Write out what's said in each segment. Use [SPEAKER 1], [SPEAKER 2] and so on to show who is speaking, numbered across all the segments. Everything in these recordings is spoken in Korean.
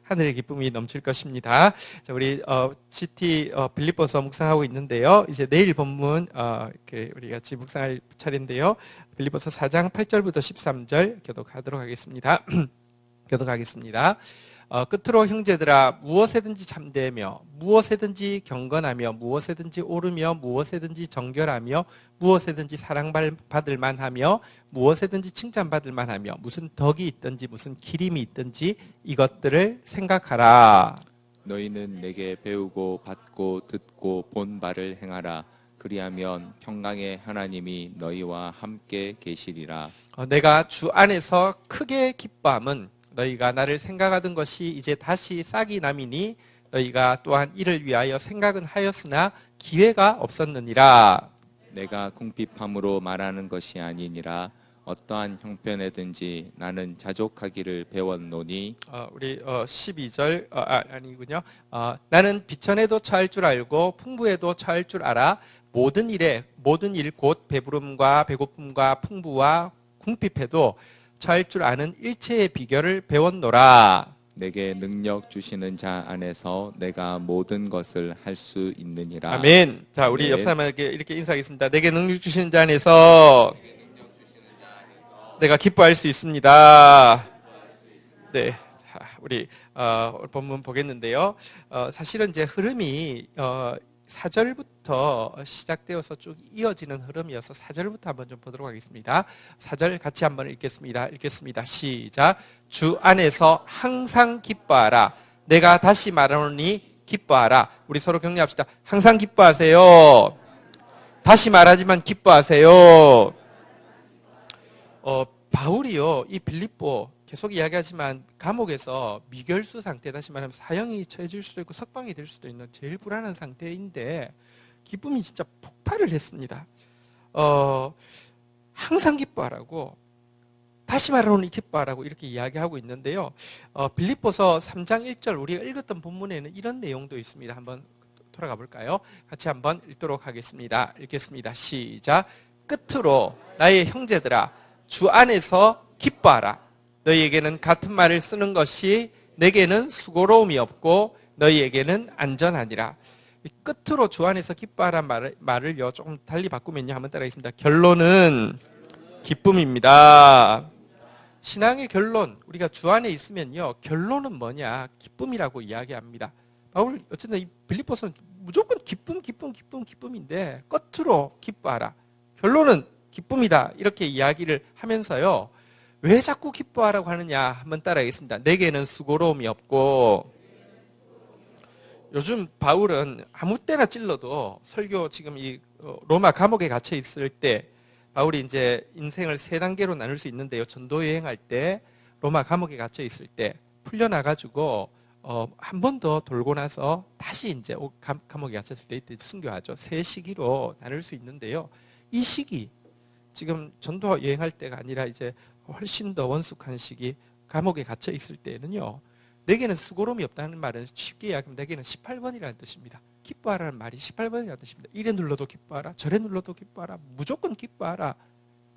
[SPEAKER 1] 하늘의 기쁨이 넘칠 것입니다. 자, 우리 GT 빌립보서 묵상하고 있는데요. 이제 내일 본문 이렇게 우리 같이 묵상할 차례인데요. 빌립보서 4장 8절부터 13절 교독하도록 하겠습니다. 교독하겠습니다. 끝으로 형제들아 무엇에든지 참되며 무엇에든지 경건하며 무엇에든지 오르며 무엇에든지 정결하며 무엇에든지 사랑받을 만하며 무엇에든지 칭찬받을 만하며 무슨 덕이 있든지 무슨 기림이 있든지 이것들을 생각하라.
[SPEAKER 2] 너희는 내게 배우고 받고 듣고 본 바를 행하라. 그리하면 평강의 하나님이 너희와 함께 계시리라.
[SPEAKER 1] 내가 주 안에서 크게 기뻐함은 너희가 나를 생각하던 것이 이제 다시 싹이 남이니 너희가 또한 이를 위하여 생각은 하였으나 기회가 없었느니라.
[SPEAKER 2] 내가 궁핍함으로 말하는 것이 아니니라. 어떠한 형편에든지 나는 자족하기를 배웠노니.
[SPEAKER 1] 우리 12절 아니군요. 나는 비천에도 처할 줄 알고 풍부에도 처할 줄 알아. 모든 일 곧 배부름과 배고픔과 풍부와 궁핍해도 처할 줄 아는 일체의 비결을 배웠노라.
[SPEAKER 2] 내게 능력 주시는 자 안에서 내가 모든 것을 할 수 있느니라.
[SPEAKER 1] 아멘. 자, 우리 옆 사람에게 이렇게 인사하겠습니다. 내게 능력 주시는 자 안에서 내가 기뻐할 수 있습니다. 네. 자, 우리 본문 보겠는데요. 사실은 이제 흐름이 4절부터 시작되어서 쭉 이어지는 흐름이어서 4절부터 한번 좀 보도록 하겠습니다. 4절 같이 한번 읽겠습니다. 시작. 주 안에서 항상 기뻐하라. 내가 다시 말하노니 기뻐하라. 우리 서로 격려합시다. 항상 기뻐하세요. 다시 말하지만 기뻐하세요. 바울이요, 이 빌립보 계속 이야기하지만 감옥에서 미결수 상태, 다시 말하면 사형이 처해질 수도 있고 석방이 될 수도 있는 제일 불안한 상태인데 기쁨이 진짜 폭발을 했습니다. 항상 기뻐하라고, 다시 말하노니 기뻐하라고 이렇게 이야기하고 있는데요. 빌립보서 3장 1절 우리가 읽었던 본문에는 이런 내용도 있습니다. 한번 돌아가 볼까요? 같이 한번 읽도록 하겠습니다. 읽겠습니다. 시작. 끝으로 나의 형제들아 주 안에서 기뻐하라. 너희에게는 같은 말을 쓰는 것이 내게는 수고로움이 없고 너희에게는 안전하니라. 끝으로 주 안에서 기뻐하라는 말을요 조금 달리 바꾸면요 한번 따라하겠습니다. 결론은 기쁨입니다. 신앙의 결론, 우리가 주 안에 있으면요 결론은 뭐냐? 기쁨이라고 이야기합니다. 바울 어쨌든 이 빌립보서는 무조건 기쁨인데 끝으로 기뻐하라. 결론은 기쁨이다. 이렇게 이야기를 하면서요. 왜 자꾸 기뻐하라고 하느냐? 한번 따라하겠습니다. 내게는 수고로움이 없고. 요즘 바울은 아무 때나 찔러도 설교 지금 이 로마 감옥에 갇혀 있을 때 바울이 이제 인생을 세 단계로 나눌 수 있는데요. 전도 여행할 때 로마 감옥에 갇혀 있을 때 풀려나가지고 한 번 더 돌고 나서 다시 이제 감옥에 갇혔을 때 이때 순교하죠. 세 시기로 나눌 수 있는데요. 이 시기 지금 전도 여행할 때가 아니라 이제 훨씬 더 원숙한 시기 감옥에 갇혀 있을 때는요. 내게는 수고로움이 없다는 말은 쉽게 이야기하면 내게는 18번이라는 뜻입니다. 기뻐하라는 말이 18번이라는 뜻입니다. 이래 눌러도 기뻐하라. 저래 눌러도 기뻐하라. 무조건 기뻐하라.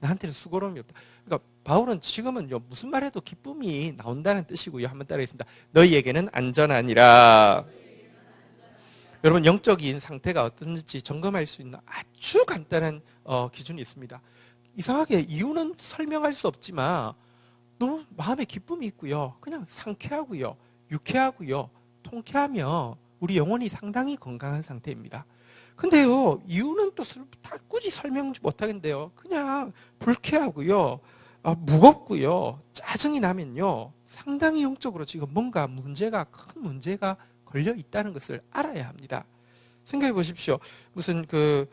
[SPEAKER 1] 나한테는 수고로움이 없다. 그러니까 바울은 지금은요. 무슨 말해도 기쁨이 나온다는 뜻이고요. 한번 따라하겠습니다. 너희에게는 안전하니라. 여러분 영적인 상태가 어떤지 점검할 수 있는 아주 간단한 기준이 있습니다. 이상하게 이유는 설명할 수 없지만 너무 마음에 기쁨이 있고요. 그냥 상쾌하고요. 유쾌하고요. 통쾌하며 우리 영혼이 상당히 건강한 상태입니다. 근데요. 이유는 또 굳이 설명 못하겠는데요. 그냥 불쾌하고요. 무겁고요. 짜증이 나면요. 상당히 영적으로 지금 뭔가 큰 문제가 걸려 있다는 것을 알아야 합니다. 생각해 보십시오. 무슨 그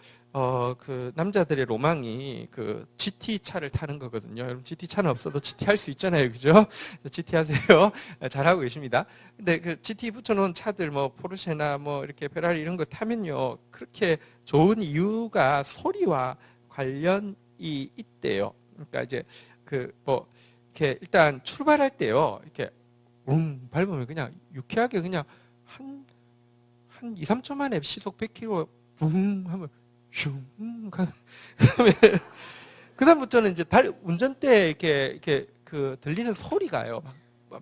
[SPEAKER 1] 남자들의 로망이 그 GT 차를 타는 거거든요. 여러분 GT 차는 없어도 GT 할 수 있잖아요. 그죠? GT 하세요. 잘하고 계십니다. 근데 그 GT 붙여놓은 차들 뭐 포르쉐나 뭐 이렇게 페라리 이런 거 타면요. 그렇게 좋은 이유가 소리와 관련이 있대요. 그러니까 이제 이렇게 일단 출발할 때요. 이렇게 밟으면 그냥 유쾌하게 그냥 한 2, 3초 만에 시속 100km 하면 그다음부터는 이제 운전대 이렇게 들리는 소리가요.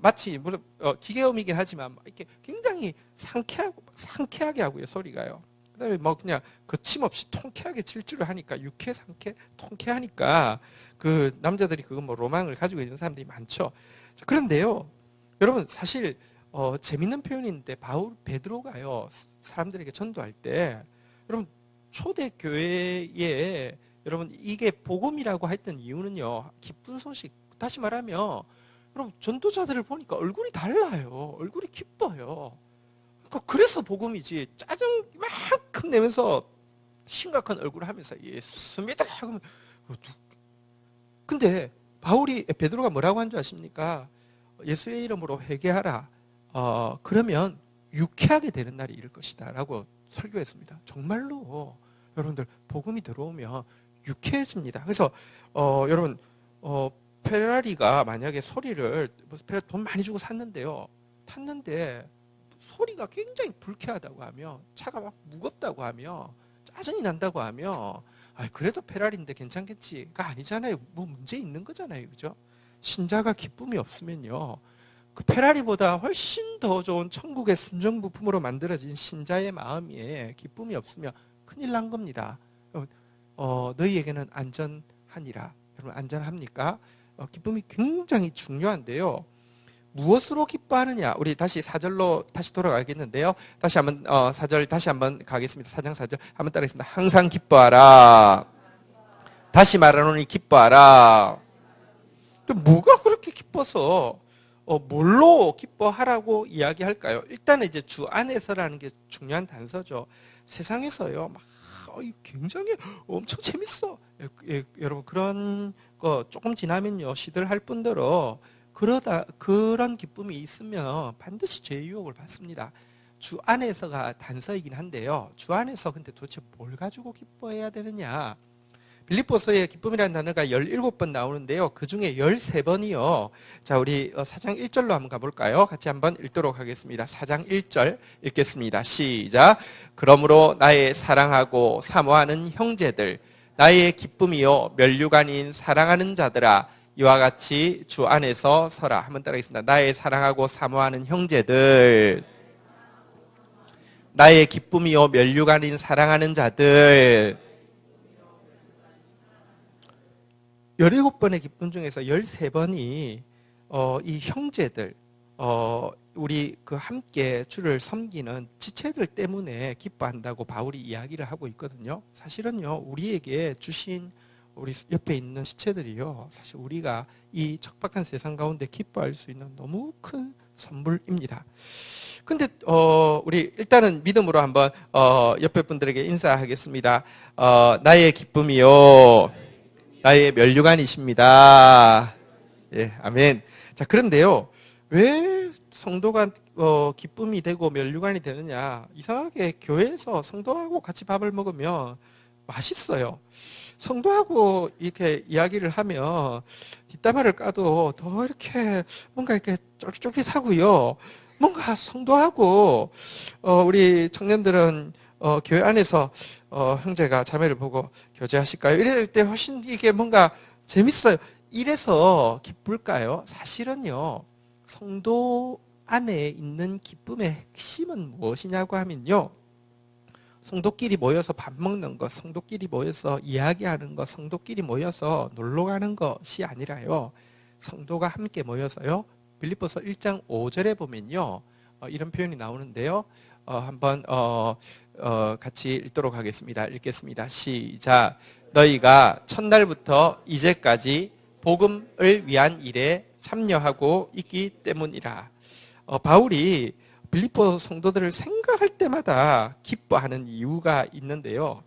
[SPEAKER 1] 마치 물론 기계음이긴 하지만 이렇게 굉장히 상쾌하게 하고요, 소리가요. 그다음에 뭐 그냥 거침없이 통쾌하게 질주를 하니까 유쾌, 상쾌, 통쾌하니까 그 남자들이 그거 뭐 로망을 가지고 있는 사람들이 많죠. 자, 그런데요, 여러분 사실 재밌는 표현인데 베드로가요 사람들에게 전도할 때 여러분 초대 교회에 여러분 이게 복음이라고 했던 이유는요, 기쁜 소식, 다시 말하면 여러분 전도자들을 보니까 얼굴이 달라요. 얼굴이 기뻐요. 그래서 복음이지 짜증 이만큼 내면서 심각한 얼굴을 하면서 예수 믿으라 하면 근데 베드로가 뭐라고 한 줄 아십니까? 예수의 이름으로 회개하라. 그러면 유쾌하게 되는 날이 이를 것이다 라고 설교했습니다. 정말로 여러분들 복음이 들어오면 유쾌해집니다. 그래서 여러분 페라리가 만약에 소리를 돈 많이 주고 샀는데요, 탔는데 소리가 굉장히 불쾌하다고 하며 차가 막 무겁다고 하며 짜증이 난다고 하며 그래도 페라리인데 괜찮겠지가 아니잖아요. 뭐 문제 있는 거잖아요, 그죠? 신자가 기쁨이 없으면요, 그 페라리보다 훨씬 더 좋은 천국의 순정 부품으로 만들어진 신자의 마음에 기쁨이 없으면 큰일 난 겁니다. 너희에게는 안전하니라. 여러분 안전합니까? 기쁨이 굉장히 중요한데요. 무엇으로 기뻐하느냐? 우리 다시 4절로 다시 돌아가겠는데요. 다시 한번 4절 다시 한번 가겠습니다. 4장 4절 한번 따라하겠습니다. 항상 기뻐하라. 다시 말하노니 기뻐하라. 또 뭐가 그렇게 기뻐서 뭘로 기뻐하라고 이야기할까요? 일단은 이제 주 안에서라는 게 중요한 단서죠. 세상에서요, 막 굉장히 엄청 재밌어. 여러분 그런 거 조금 지나면요 시들할 뿐더러 그런 기쁨이 있으면 반드시 죄의 유혹을 받습니다. 주 안에서가 단서이긴 한데요. 주 안에서 근데 도대체 뭘 가지고 기뻐해야 되느냐? 빌립보서에 기쁨이라는 단어가 17번 나오는데요. 그 중에 13번이요. 자, 우리 4장 1절로 한번 가볼까요? 같이 한번 읽도록 하겠습니다. 4장 1절 읽겠습니다. 시작. 그러므로 나의 사랑하고 사모하는 형제들, 나의 기쁨이요 면류가 아닌 사랑하는 자들아, 이와 같이 주 안에서 서라. 한번 따라하겠습니다. 나의 사랑하고 사모하는 형제들, 나의 기쁨이요 면류가 아닌 사랑하는 자들. 17번의 기쁨 중에서 13번이 이 형제들, 우리 그 함께 주를 섬기는 지체들 때문에 기뻐한다고 바울이 이야기를 하고 있거든요. 사실은요, 우리에게 주신 우리 옆에 있는 지체들이요, 사실 우리가 이 척박한 세상 가운데 기뻐할 수 있는 너무 큰 선물입니다. 근데 우리 일단은 믿음으로 한번 옆에 분들에게 인사하겠습니다. 나의 기쁨이요 나의 면류관이십니다. 예, 아멘. 자, 그런데요, 왜 성도가 기쁨이 되고 면류관이 되느냐? 이상하게 교회에서 성도하고 같이 밥을 먹으면 맛있어요. 성도하고 이렇게 이야기를 하면 뒷담화를 까도 더 이렇게 뭔가 이렇게 쫄깃쫄깃하고요. 뭔가 성도하고 우리 청년들은 교회 안에서 형제가 자매를 보고 교제하실까요? 이럴 때 훨씬 이게 뭔가 재밌어요. 이래서 기쁠까요? 사실은요, 성도 안에 있는 기쁨의 핵심은 무엇이냐고 하면요, 성도끼리 모여서 밥 먹는 것, 성도끼리 모여서 이야기하는 것, 성도끼리 모여서 놀러 가는 것이 아니라요, 성도가 함께 모여서요, 빌립보서 1장 5절에 보면요, 이런 표현이 나오는데요. 한번 같이 읽도록 하겠습니다. 읽겠습니다. 시작. 너희가 첫날부터 이제까지 복음을 위한 일에 참여하고 있기 때문이라. 바울이 빌립보 성도들을 생각할 때마다 기뻐하는 이유가 있는데요.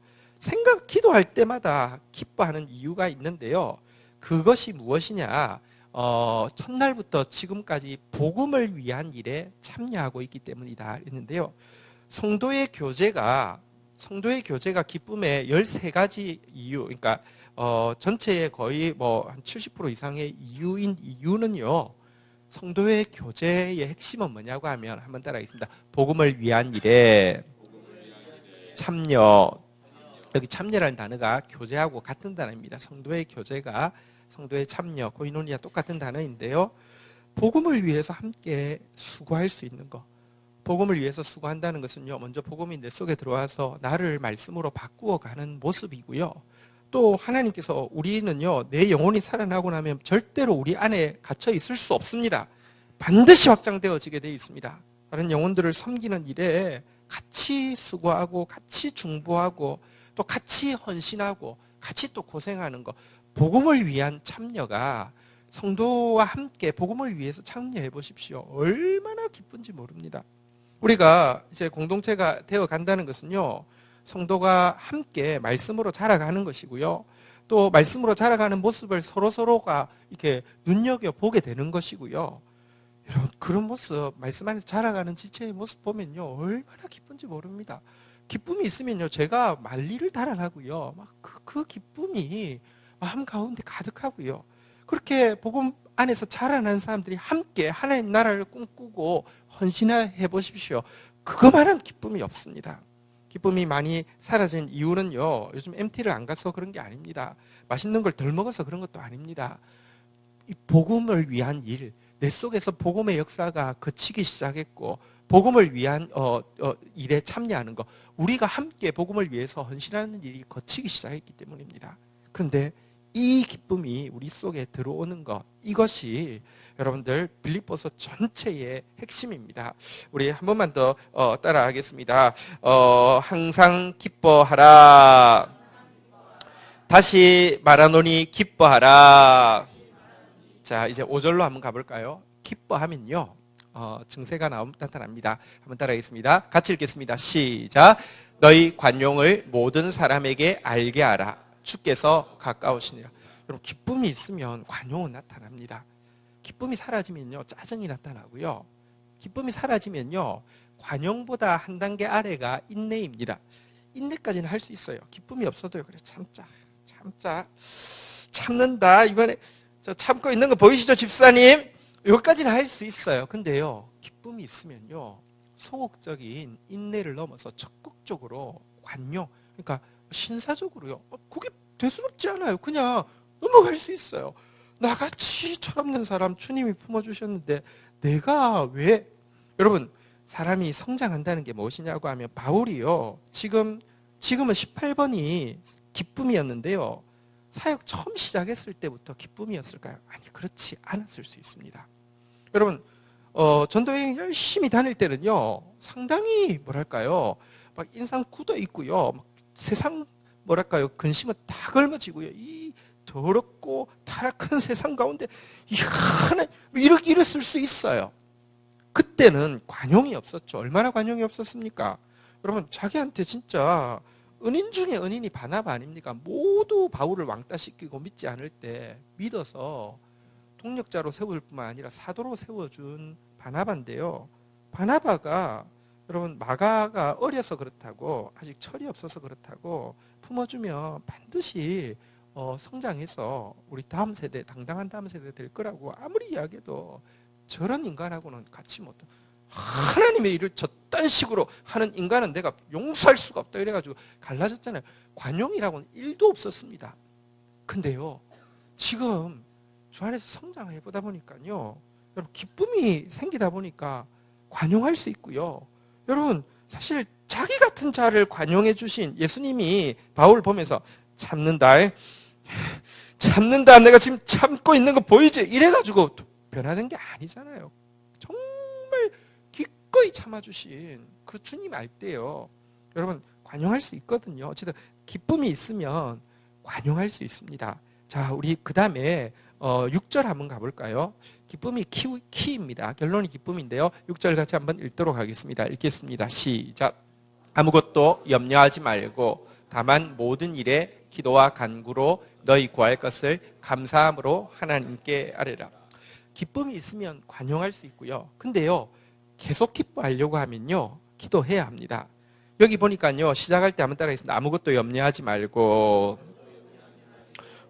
[SPEAKER 1] 기도할 때마다 기뻐하는 이유가 있는데요. 그것이 무엇이냐? 첫날부터 지금까지 복음을 위한 일에 참여하고 있기 때문이다 했는데요. 성도의 교제가 기쁨의 13가지 이유, 그러니까 전체의 거의 뭐 한 70% 이상의 이유는요, 성도의 교제의 핵심은 뭐냐고 하면 한번 따라하겠습니다. 복음을 위한 일에 참여. 여기 참여라는 단어가 교제하고 같은 단어입니다. 성도의 교제가 성도의 참여, 코이노니아 똑같은 단어인데요. 복음을 위해서 함께 수고할 수 있는 것. 복음을 위해서 수고한다는 것은요, 먼저 복음이 내 속에 들어와서 나를 말씀으로 바꾸어 가는 모습이고요. 또 하나님께서 우리는요, 내 영혼이 살아나고 나면 절대로 우리 안에 갇혀 있을 수 없습니다. 반드시 확장되어지게 되어 있습니다. 다른 영혼들을 섬기는 일에 같이 수고하고 같이 중보하고 또 같이 헌신하고 같이 또 고생하는 것. 복음을 위한 참여가 성도와 함께 복음을 위해서 참여해 보십시오. 얼마나 기쁜지 모릅니다. 우리가 이제 공동체가 되어 간다는 것은요, 성도가 함께 말씀으로 자라가는 것이고요. 또 말씀으로 자라가는 모습을 서로가 이렇게 눈여겨보게 되는 것이고요. 여러분, 그런 모습, 말씀 안에서 자라가는 지체의 모습 보면요, 얼마나 기쁜지 모릅니다. 기쁨이 있으면요, 제가 만리를 달아나고요. 막 그 기쁨이 마음 가운데 가득하고요. 그렇게 복음 안에서 자라난 사람들이 함께 하나님 나라를 꿈꾸고 헌신해 보십시오. 그거만한 기쁨이 없습니다. 기쁨이 많이 사라진 이유는요, 요즘 MT를 안 가서 그런 게 아닙니다. 맛있는 걸 덜 먹어서 그런 것도 아닙니다. 이 복음을 위한 일, 내 속에서 복음의 역사가 거치기 시작했고 복음을 위한 일에 참여하는 것, 우리가 함께 복음을 위해서 헌신하는 일이 거치기 시작했기 때문입니다. 그런데 이 기쁨이 우리 속에 들어오는 것, 이것이 여러분들 빌립보서 전체의 핵심입니다. 우리 한 번만 더 따라하겠습니다. 항상 기뻐하라. 다시 말하노니 기뻐하라. 자, 이제 5절로 한번 가볼까요? 기뻐하면요, 증세가 나타납니다. 한번 따라하겠습니다. 같이 읽겠습니다. 시작. 너희 관용을 모든 사람에게 알게 하라. 주께서 가까우시니라. 여러분, 기쁨이 있으면 관용은 나타납니다. 기쁨이 사라지면요, 짜증이 나타나고요. 기쁨이 사라지면요, 관용보다 한 단계 아래가 인내입니다. 인내까지는 할 수 있어요. 기쁨이 없어도요. 그래, 참는다. 이번에 저 참고 있는 거 보이시죠, 집사님? 여기까지는 할 수 있어요. 근데요, 기쁨이 있으면요, 소극적인 인내를 넘어서 적극적으로 관용, 그러니까 신사적으로요, 그게 대수롭지 않아요. 그냥 넘어갈 수 있어요. 나같이 철없는 사람 주님이 품어주셨는데 내가 왜? 여러분, 사람이 성장한다는 게 무엇이냐고 하면 바울이요, 지금은 18번이 기쁨이었는데요, 사역 처음 시작했을 때부터 기쁨이었을까요? 아니, 그렇지 않았을 수 있습니다. 여러분, 전도여행 열심히 다닐 때는요, 상당히 뭐랄까요, 막 인상 굳어 있고요, 막 세상 뭐랄까요, 근심은 다 걸머지고요, 이 더럽고 타락한 세상 가운데 이랬을 수 있어요. 그때는 관용이 없었죠. 얼마나 관용이 없었습니까? 여러분, 자기한테 진짜 은인 중에 은인이 바나바 아닙니까? 모두 바울을 왕따시키고 믿지 않을 때 믿어서 동력자로 세울 뿐만 아니라 사도로 세워준 바나바인데요, 바나바가 여러분, 마가가 어려서 그렇다고, 아직 철이 없어서 그렇다고 품어주면 반드시 성장해서 우리 다음 세대, 당당한 다음 세대 될 거라고 아무리 이야기해도 저런 인간하고는 같이 못해. 하나님의 일을 저딴 식으로 하는 인간은 내가 용서할 수가 없다 이래가지고 갈라졌잖아요. 관용이라고는 1도 없었습니다. 근데요, 지금 주 안에서 성장해 보다 보니까요, 여러분, 기쁨이 생기다 보니까 관용할 수 있고요. 여러분, 사실 자기 같은 자를 관용해 주신 예수님이 바울 보면서 참는다, 내가 지금 참고 있는 거 보이지? 이래가지고 변하는 게 아니잖아요. 정말 기꺼이 참아주신 그 주님 알 때요, 여러분, 관용할 수 있거든요. 어쨌든 기쁨이 있으면 관용할 수 있습니다. 자, 우리 그 다음에 6절 한번 가볼까요? 기쁨이 키입니다. 결론이 기쁨인데요, 6절 같이 한번 읽도록 하겠습니다. 읽겠습니다. 시작. 아무것도 염려하지 말고 다만 모든 일에 기도와 간구로 너희 구할 것을 감사함으로 하나님께 아뢰라. 기쁨이 있으면 관용할 수 있고요. 근데요, 계속 기뻐하려고 하면요, 기도해야 합니다. 여기 보니까요, 시작할 때 한번 따라하겠습니다. 아무것도 염려하지 말고.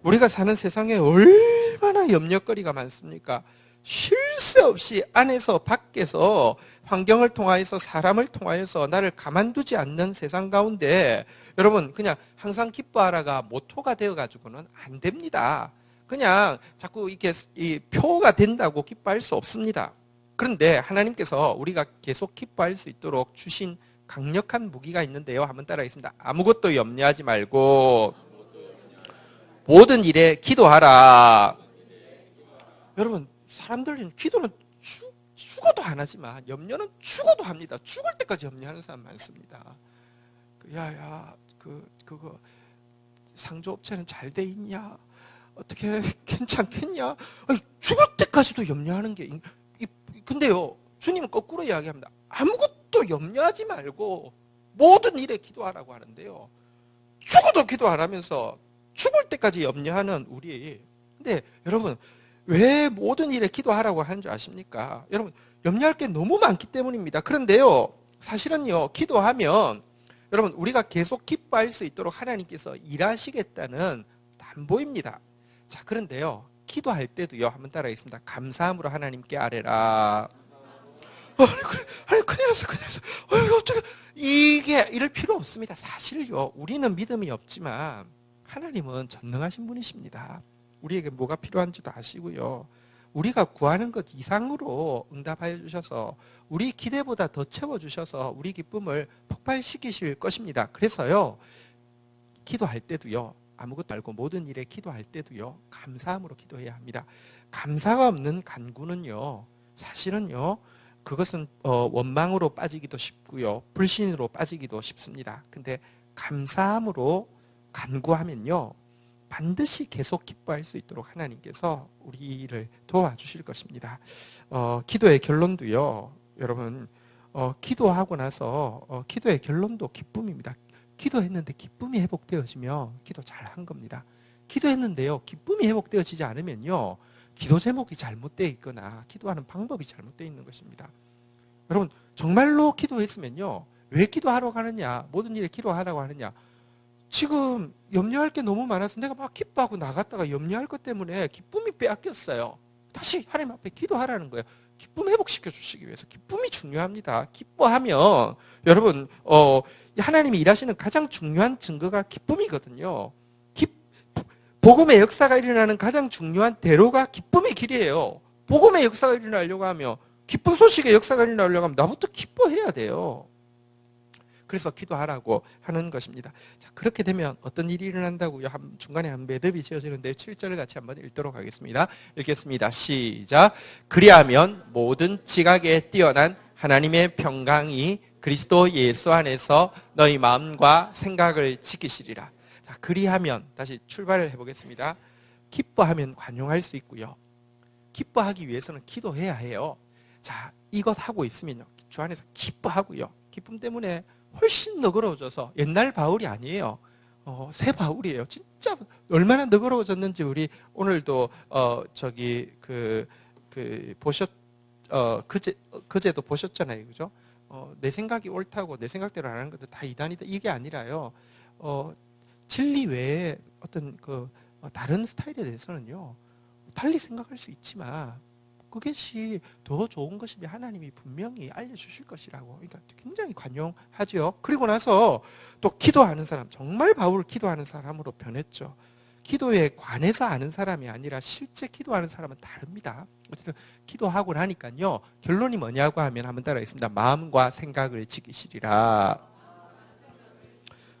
[SPEAKER 1] 우리가 사는 세상에 얼마나 염려거리가 많습니까? 쉴 새 없이 안에서 밖에서 환경을 통하여서 사람을 통하여서 나를 가만두지 않는 세상 가운데 여러분, 그냥 항상 기뻐하라가 모토가 되어가지고는 안 됩니다. 그냥 자꾸 이렇게 이 표가 된다고 기뻐할 수 없습니다. 그런데 하나님께서 우리가 계속 기뻐할 수 있도록 주신 강력한 무기가 있는데요. 한번 따라하겠습니다. 아무것도 염려하지 말고 모든 일에 기도하라. 여러분, 사람들은 기도는 죽어도 안 하지만 염려는 죽어도 합니다. 죽을 때까지 염려하는 사람 많습니다. 그거 상조업체는 잘 돼 있냐? 어떻게 괜찮겠냐? 아니, 죽을 때까지도 염려하는 게 근데요, 주님은 거꾸로 이야기합니다. 아무것도 염려하지 말고 모든 일에 기도하라고 하는데요. 죽어도 기도 안 하면서 죽을 때까지 염려하는 우리. 근데 여러분, 왜 모든 일에 기도하라고 하는 줄 아십니까? 여러분, 염려할 게 너무 많기 때문입니다. 그런데요, 사실은요, 기도하면 여러분, 우리가 계속 기뻐할 수 있도록 하나님께서 일하시겠다는 담보입니다. 자, 그런데요, 기도할 때도요, 한번 따라하겠습니다. 감사함으로 하나님께 아뢰라. 큰일 났어. 어떻게, 이럴 필요 없습니다. 사실요, 우리는 믿음이 없지만, 하나님은 전능하신 분이십니다. 우리에게 뭐가 필요한지도 아시고요. 우리가 구하는 것 이상으로 응답하여 주셔서, 우리 기대보다 더 채워주셔서, 우리 기쁨을 폭발시키실 것입니다. 그래서요, 기도할 때도요, 아무것도 말고 모든 일에 기도할 때도요, 감사함으로 기도해야 합니다. 감사가 없는 간구는요, 사실은요, 그것은 원망으로 빠지기도 쉽고요, 불신으로 빠지기도 쉽습니다. 근데 감사함으로 간구하면요, 반드시 계속 기뻐할 수 있도록 하나님께서 우리를 도와주실 것입니다. 기도의 결론도요, 여러분, 기도하고 나서 기도의 결론도 기쁨입니다. 기도했는데 기쁨이 회복되어지면 기도 잘한 겁니다. 기도했는데요, 기쁨이 회복되어지지 않으면요, 기도 제목이 잘못되어 있거나 기도하는 방법이 잘못되어 있는 것입니다. 여러분, 정말로 기도했으면요, 왜 기도하러 가느냐, 모든 일에 기도하라고 하느냐, 지금 염려할 게 너무 많아서 내가 막 기뻐하고 나갔다가 염려할 것 때문에 기쁨이 빼앗겼어요. 다시 하나님 앞에 기도하라는 거예요. 기쁨 회복시켜 주시기 위해서. 기쁨이 중요합니다. 기뻐하면 여러분, 하나님이 일하시는 가장 중요한 증거가 기쁨이거든요. 복음의 역사가 일어나는 가장 중요한 대로가 기쁨의 길이에요. 복음의 역사가 일어나려고 하면, 기쁜 소식의 역사가 일어나려고 하면 나부터 기뻐해야 돼요. 그래서 기도하라고 하는 것입니다. 자, 그렇게 되면 어떤 일이 일어난다고요? 중간에 한 매듭이 지어지는데 7절을 같이 한번 읽도록 하겠습니다. 읽겠습니다. 시작. 그리하면 모든 지각에 뛰어난 하나님의 평강이 그리스도 예수 안에서 너희 마음과 생각을 지키시리라. 자, 그리하면 다시 출발을 해보겠습니다. 기뻐하면 관용할 수 있고요, 기뻐하기 위해서는 기도해야 해요. 자, 이것 하고 있으면요, 주 안에서 기뻐하고요, 기쁨 때문에 훨씬 너그러워져서, 옛날 바울이 아니에요. 새 바울이에요. 진짜 얼마나 너그러워졌는지 우리 오늘도 그제도 보셨잖아요, 그죠? 내 생각이 옳다고 내 생각대로 안 하는 것도 다 이단이다, 이게 아니라요. 진리 외에 어떤 다른 스타일에 대해서는요, 달리 생각할 수 있지만 그것이 더 좋은 것이면 하나님이 분명히 알려주실 것이라고. 그러니까 굉장히 관용하죠. 그리고 나서 또 기도하는 사람, 정말 바울을 기도하는 사람으로 변했죠. 기도에 관해서 아는 사람이 아니라 실제 기도하는 사람은 다릅니다. 어쨌든 기도하고 나니까요, 결론이 뭐냐고 하면 한번 따라하겠습니다. 마음과 생각을 지키시리라.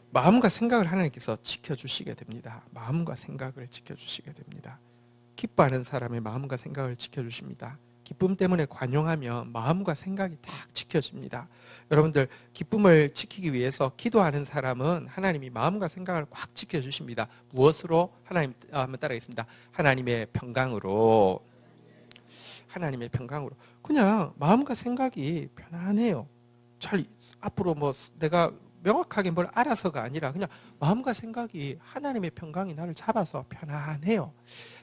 [SPEAKER 1] 마음과 생각을 하나님께서 지켜주시게 됩니다. 마음과 생각을 지켜주시게 됩니다. 기뻐하는 사람의 마음과 생각을 지켜주십니다. 기쁨 때문에 관용하면 마음과 생각이 딱 지켜집니다. 여러분들, 기쁨을 지키기 위해서 기도하는 사람은 하나님이 마음과 생각을 꽉 지켜주십니다. 무엇으로? 하나님, 한번 따라하겠습니다. 하나님의 평강으로. 하나님의 평강으로. 그냥 마음과 생각이 편안해요. 앞으로 내가 명확하게 뭘 알아서가 아니라 그냥 마음과 생각이, 하나님의 평강이 나를 잡아서 편안해요.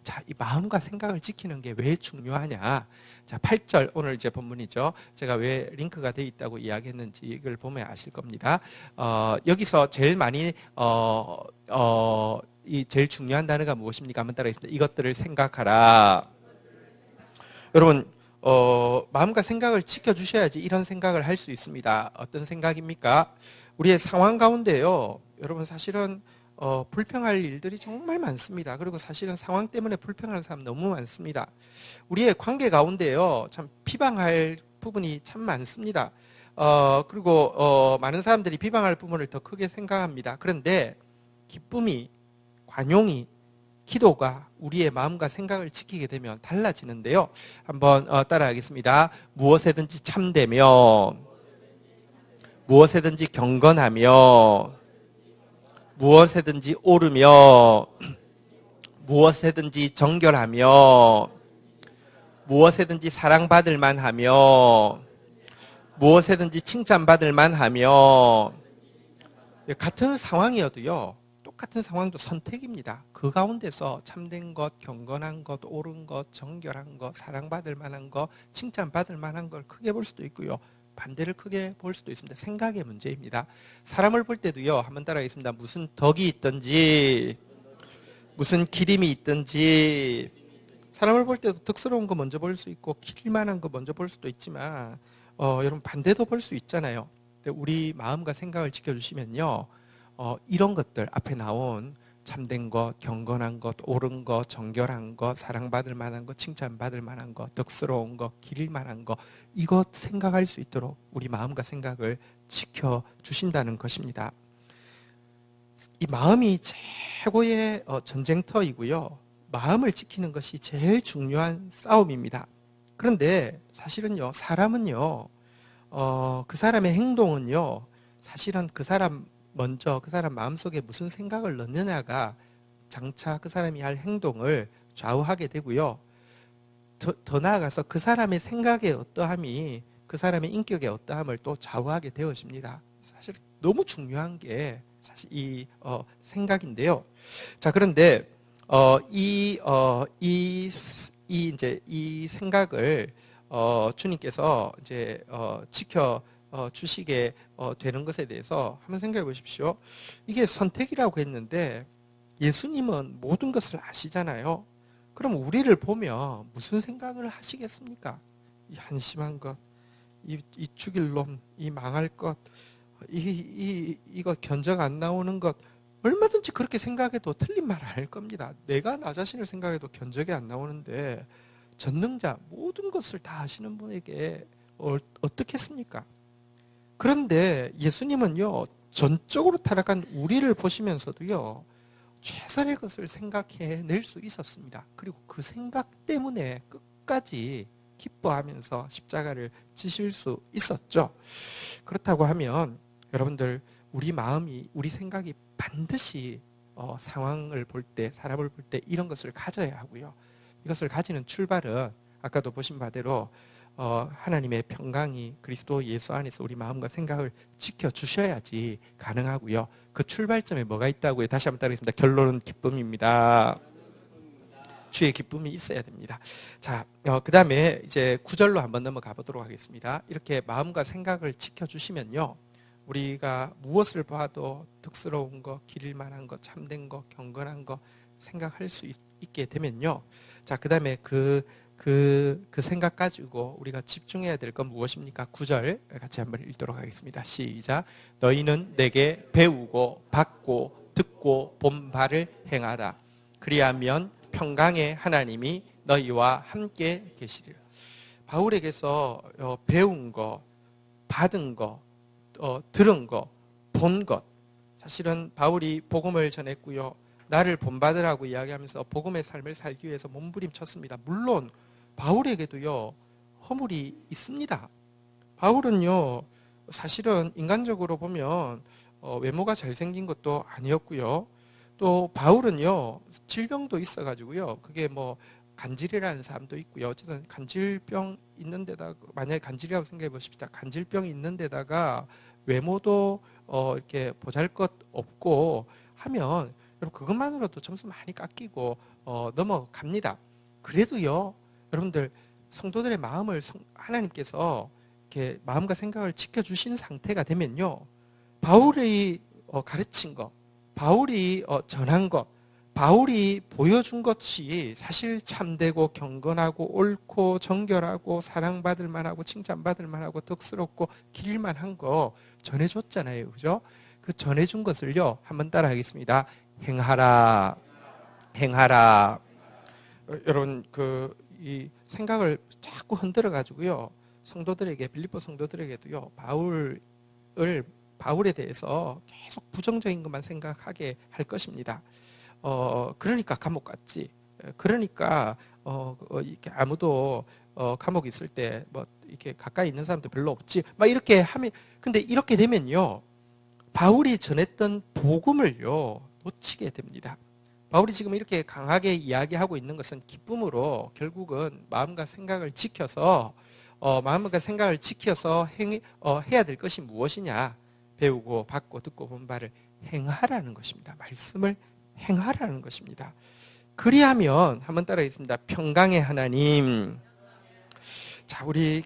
[SPEAKER 1] 자, 이 마음과 생각을 지키는 게 왜 중요하냐? 자, 8절, 오늘 이제 본문이죠. 제가 왜 링크가 돼 있다고 이야기했는지 이걸 보면 아실 겁니다. 여기서 제일 많이 제일 중요한 단어가 무엇입니까? 한번 따라하겠습니다. 이것들을 생각하라. 여러분, 마음과 생각을 지켜주셔야지 이런 생각을 할 수 있습니다. 어떤 생각입니까? 우리의 상황 가운데요, 여러분, 사실은 불평할 일들이 정말 많습니다. 그리고 사실은 상황 때문에 불평하는 사람 너무 많습니다. 우리의 관계 가운데요, 참 비방할 부분이 참 많습니다. 그리고 많은 사람들이 비방할 부분을 더 크게 생각합니다. 그런데 기쁨이, 관용이, 기도가 우리의 마음과 생각을 지키게 되면 달라지는데요. 한번 따라하겠습니다. 무엇에든지 참되며, 무엇에든지 경건하며, 무엇에든지 옳으며, 무엇에든지 정결하며, 무엇에든지 사랑받을 만하며, 무엇에든지 칭찬받을 만하며, 같은 상황이어도요, 똑같은 상황도 선택입니다. 그 가운데서 참된 것, 경건한 것, 옳은 것, 정결한 것, 사랑받을 만한 것, 칭찬받을 만한 걸 크게 볼 수도 있고요, 반대를 크게 볼 수도 있습니다. 생각의 문제입니다. 사람을 볼 때도요, 한번 따라하겠습니다. 무슨 덕이 있든지, 무슨 기림이 있든지, 사람을 볼 때도 덕스러운 거 먼저 볼 수 있고 기릴만한 거 먼저 볼 수도 있지만 여러분 반대도 볼 수 있잖아요. 근데 우리 마음과 생각을 지켜주시면요, 이런 것들 앞에 나온 참된 것, 경건한 것, 옳은 것, 정결한 것, 사랑받을 만한 것, 칭찬받을 만한 것, 덕스러운 것, 기릴 만한 것, 이것 생각할 수 있도록 우리 마음과 생각을 지켜주신다는 것입니다. 이 마음이 최고의 전쟁터이고요, 마음을 지키는 것이 제일 중요한 싸움입니다. 그런데 사실은요, 사람은요, 그 사람의 행동은요, 사실은 그 사람 먼저 그 사람 마음속에 무슨 생각을 넣느냐가 장차 그 사람이 할 행동을 좌우하게 되고요, 더 나아가서 그 사람의 생각의 어떠함이 그 사람의 인격의 어떠함을 또 좌우하게 되어집니다. 사실 너무 중요한 게 사실 이 생각인데요. 자, 그런데 이 생각을 주님께서 이제 지켜 주시게 되는 것에 대해서 한번 생각해 보십시오. 이게 선택이라고 했는데 예수님은 모든 것을 아시잖아요. 그럼 우리를 보면 무슨 생각을 하시겠습니까? 이 한심한 것, 이 죽일 놈, 이 망할 것, 이거 견적 안 나오는 것, 얼마든지 그렇게 생각해도 틀린 말 안 할 겁니다. 내가 나 자신을 생각해도 견적이 안 나오는데 전능자, 모든 것을 다 아시는 분에게 어떻겠습니까? 그런데 예수님은요, 전적으로 타락한 우리를 보시면서도요, 최선의 것을 생각해낼 수 있었습니다. 그리고 그 생각 때문에 끝까지 기뻐하면서 십자가를 지실 수 있었죠. 그렇다고 하면 여러분들, 우리 마음이, 우리 생각이 반드시 상황을 볼 때, 사람을 볼 때 이런 것을 가져야 하고요. 이것을 가지는 출발은 아까도 보신 바대로 하나님의 평강이 그리스도 예수 안에서 우리 마음과 생각을 지켜주셔야지 가능하고요. 그 출발점에 뭐가 있다고요? 다시 한번 따르겠습니다. 결론은 기쁨입니다. 주의 기쁨이 있어야 됩니다. 자, 그 다음에 이제 9절로 한번 넘어가 보도록 하겠습니다. 이렇게 마음과 생각을 지켜주시면요, 우리가 무엇을 봐도 덕스러운 거, 기릴 만한 거, 참된 거, 경건한 거 생각할 수 있게 되면요, 자, 그 다음에 그 생각 가지고 우리가 집중해야 될 건 무엇입니까? 9절 같이 한번 읽도록 하겠습니다. 시작. 너희는 내게 배우고 받고 듣고 본 바를 행하라. 그리하면 평강의 하나님이 너희와 함께 계시리라. 바울에게서 배운 거, 받은 거, 들은 거, 본 것, 사실은 바울이 복음을 전했고요, 나를 본받으라고 이야기하면서 복음의 삶을 살기 위해서 몸부림쳤습니다. 물론 바울에게도요, 허물이 있습니다. 바울은요, 사실은 인간적으로 보면 외모가 잘생긴 것도 아니었고요, 또 바울은요, 질병도 있어가지고요, 그게 뭐 간질이라는 사람도 있고요, 어쨌든 간질병 있는 데다가, 만약에 간질이라고 생각해 보십시다. 간질병이 있는 데다가 외모도 이렇게 보잘것 없고 하면 여러분, 그것만으로도 점수 많이 깎이고 넘어갑니다. 그래도요, 여러분들, 성도들의 마음을 하나님께서 이렇게 마음과 생각을 지켜주신 상태가 되면요, 바울이 가르친 것, 바울이 전한 것, 바울이 보여준 것이 사실 참되고 경건하고 옳고 정결하고 사랑받을 만하고 칭찬받을 만하고 덕스럽고 기릴만한 거 전해줬잖아요. 그죠? 그 전해준 것을요, 한번 따라 하겠습니다. 행하라. 행하라. 여러분 이 생각을 자꾸 흔들어 가지고요. 성도들에게 빌립보 성도들에게도요. 바울에 대해서 계속 부정적인 것만 생각하게 할 것입니다. 그러니까 감옥 갔지. 그러니까 이렇게 아무도 감옥에 있을 때 뭐 이렇게 가까이 있는 사람도 별로 없지. 막 이렇게 하면 근데 이렇게 되면요. 바울이 전했던 복음을요. 놓치게 됩니다. 바울이 지금 이렇게 강하게 이야기하고 있는 것은 기쁨으로 결국은 마음과 생각을 지켜서 해야 될 것이 무엇이냐? 배우고 받고 듣고 본 바를 행하라는 것입니다. 말씀을 행하라는 것입니다. 그리하면 한번 따라하겠습니다. 평강의 하나님. 자, 우리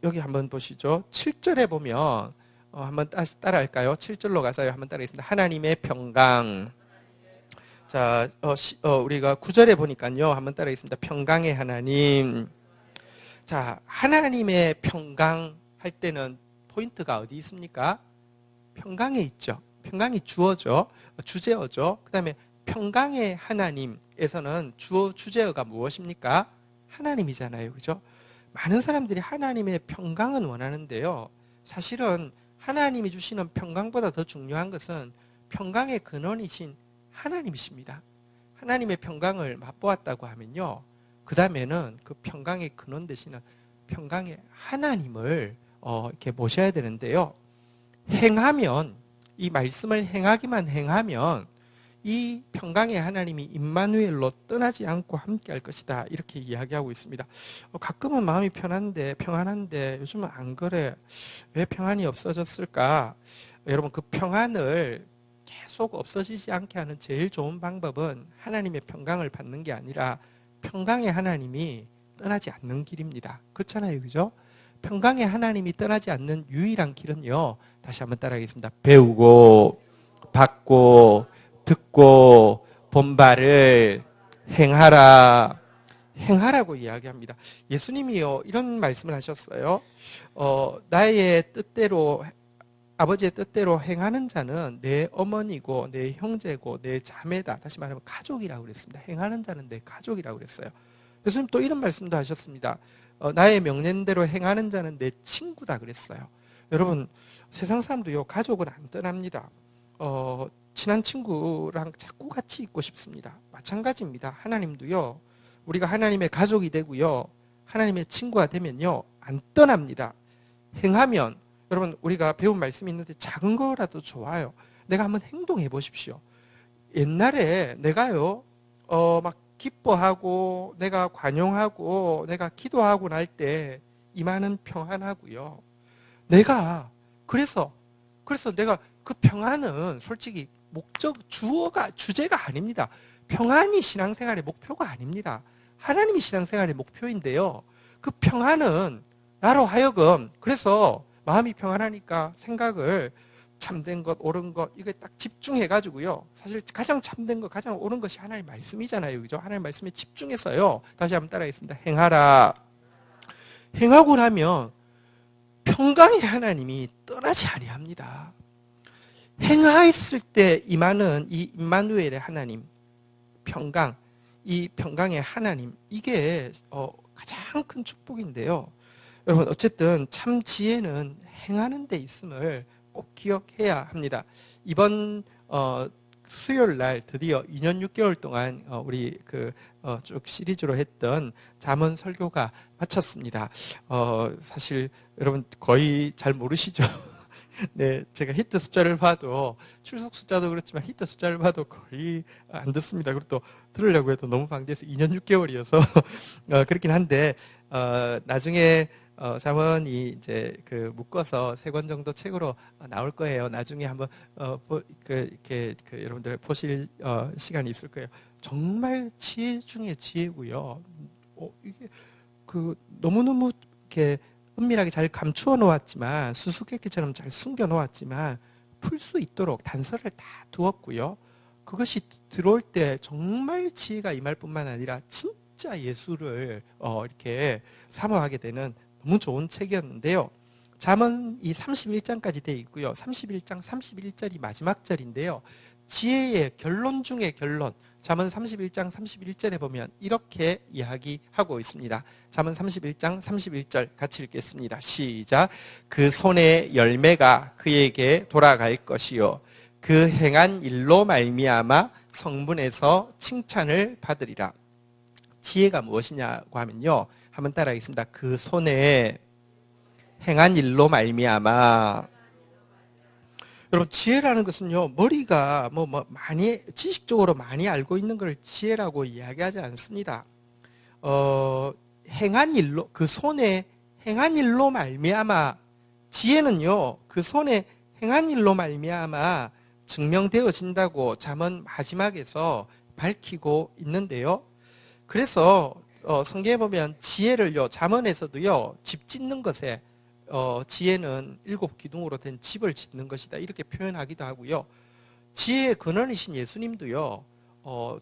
[SPEAKER 1] 여기 한번 보시죠. 7절에 보면 한번 다시 따라할까요? 7절로 가서요. 한번 따라하겠습니다. 하나님의 평강. 자, 우리가 9절에 보니까요. 한번 따라하겠습니다. 평강의 하나님. 자, 하나님의 평강 할 때는 포인트가 어디 있습니까? 평강에 있죠. 평강이 주어죠. 주제어죠. 그 다음에 평강의 하나님에서는 주제어가 무엇입니까? 하나님이잖아요. 그죠? 많은 사람들이 하나님의 평강은 원하는데요. 사실은 하나님이 주시는 평강보다 더 중요한 것은 평강의 근원이신 하나님이십니다. 하나님의 평강을 맛보았다고 하면요. 그 다음에는 그 평강의 근원 되시는 평강의 하나님을 이렇게 모셔야 되는데요. 행하면, 이 말씀을 행하면 이 평강의 하나님이 임마누엘로 떠나지 않고 함께 할 것이다. 이렇게 이야기하고 있습니다. 가끔은 마음이 평안한데 요즘은 안 그래. 왜 평안이 없어졌을까? 여러분, 그 평안을 계속 없어지지 않게 하는 제일 좋은 방법은 하나님의 평강을 받는 게 아니라 평강의 하나님이 떠나지 않는 길입니다. 그렇잖아요. 그죠? 평강의 하나님이 떠나지 않는 유일한 길은요. 다시 한번 따라하겠습니다. 배우고 받고 듣고 본 바를 행하라. 행하라고 이야기합니다. 예수님이요. 이런 말씀을 하셨어요. 나의 뜻대로 아버지의 뜻대로 행하는 자는 내 어머니고 내 형제고 내 자매다. 다시 말하면 가족이라고 그랬습니다. 행하는 자는 내 가족이라고 그랬어요. 예수님 또 이런 말씀도 하셨습니다. 나의 명령대로 행하는 자는 내 친구다 그랬어요. 여러분, 세상 사람도요, 가족은 안 떠납니다. 친한 친구랑 자꾸 같이 있고 싶습니다. 마찬가지입니다. 하나님도요, 우리가 하나님의 가족이 되고요, 하나님의 친구가 되면요, 안 떠납니다. 행하면, 여러분, 우리가 배운 말씀이 있는데 작은 거라도 좋아요. 내가 한번 행동해 보십시오. 옛날에 내가요, 막 기뻐하고, 내가 관용하고, 내가 기도하고 날 때 이마는 평안하고요. 그래서 내가 그 평안은 솔직히 주제가 아닙니다. 평안이 신앙생활의 목표가 아닙니다. 하나님이 신앙생활의 목표인데요. 그 평안은 나로 하여금, 그래서 마음이 평안하니까 생각을 참된 것, 옳은 것, 이거 딱 집중해가지고요. 사실 가장 참된 것, 가장 옳은 것이 하나님의 말씀이잖아요. 그죠? 하나님의 말씀에 집중해서요. 다시 한번 따라하겠습니다. 행하라. 행하고 나면 평강의 하나님이 떠나지 아니합니다. 행하였을 때 임하는 이 임마누엘의 하나님, 평강, 이 평강의 하나님, 이게 가장 큰 축복인데요. 여러분, 어쨌든 참 지혜는 행하는 데 있음을 꼭 기억해야 합니다. 이번 수요일 날 드디어 2년 6개월 동안 우리 쭉 시리즈로 했던 잠언 설교가 마쳤습니다. 사실 여러분 거의 잘 모르시죠? 네, 제가 히트 숫자를 봐도 출석 숫자도 그렇지만 히트 숫자를 봐도 거의 안 듣습니다. 그리고 또 들으려고 해도 너무 방대해서 2년 6개월이어서 그렇긴 한데 나중에 잠언이 이제 묶어서 3권 정도 책으로 나올 거예요. 나중에 한번 이렇게 여러분들 보실 시간이 있을 거예요. 정말 지혜 중에 지혜고요. 이게 너무너무 이렇게 은밀하게 잘 감추어 놓았지만, 수수께끼처럼 잘 숨겨 놓았지만 풀 수 있도록 단서를 다 두었고요. 그것이 들어올 때 정말 지혜가 임할 뿐만 아니라 진짜 예수를 이렇게 사모하게 되는 너무 좋은 책이었는데요. 잠언이 31장까지 되어 있고요. 31장 31절이 마지막 절인데요. 지혜의 결론 중의 결론. 잠언 31장 31절에 보면 이렇게 이야기하고 있습니다. 잠언 31장 31절 같이 읽겠습니다. 시작. 그 손의 열매가 그에게 돌아갈 것이요 그 행한 일로 말미암아 성문에서 칭찬을 받으리라. 지혜가 무엇이냐고 하면요, 한번 따라하겠습니다. 그 손에 행한 일로 말미암아. 여러분, 지혜라는 것은요, 머리가 많이 지식적으로 많이 알고 있는 걸 지혜라고 이야기하지 않습니다. 행한 일로, 그 손에 행한 일로 말미암아. 지혜는요, 그 손에 행한 일로 말미암아 증명되어진다고 잠언 마지막에서 밝히고 있는데요. 그래서 성경에 보면 지혜를요, 잠언에서도요, 집 짓는 것에 지혜는 7 기둥으로 된 집을 짓는 것이다, 이렇게 표현하기도 하고요. 지혜의 근원이신 예수님도요,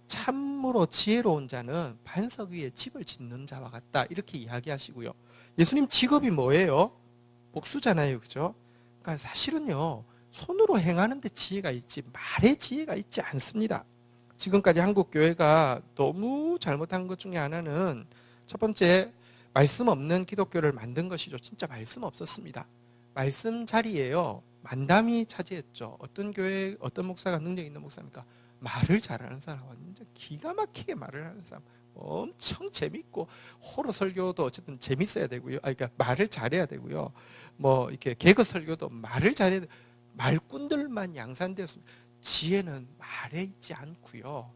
[SPEAKER 1] 참으로 지혜로운 자는 반석 위에 집을 짓는 자와 같다, 이렇게 이야기하시고요. 예수님 직업이 뭐예요? 목수잖아요, 그죠? 그러니까 사실은요, 손으로 행하는 데 지혜가 있지 말에 지혜가 있지 않습니다. 지금까지 한국 교회가 너무 잘못한 것 중에 하나는, 첫 번째, 말씀 없는 기독교를 만든 것이죠. 진짜 말씀 없었습니다. 말씀 자리에요, 만담이 차지했죠. 어떤 교회, 어떤 목사가 능력 있는 목사입니까? 말을 잘하는 사람, 완전 기가 막히게 말을 하는 사람, 엄청 재밌고, 호러 설교도 어쨌든 재밌어야 되고요. 그러니까 말을 잘해야 되고요. 이렇게 개그 설교도 말을 잘해야 돼. 말꾼들만 양산되었습니다. 지혜는 말에 있지 않고요,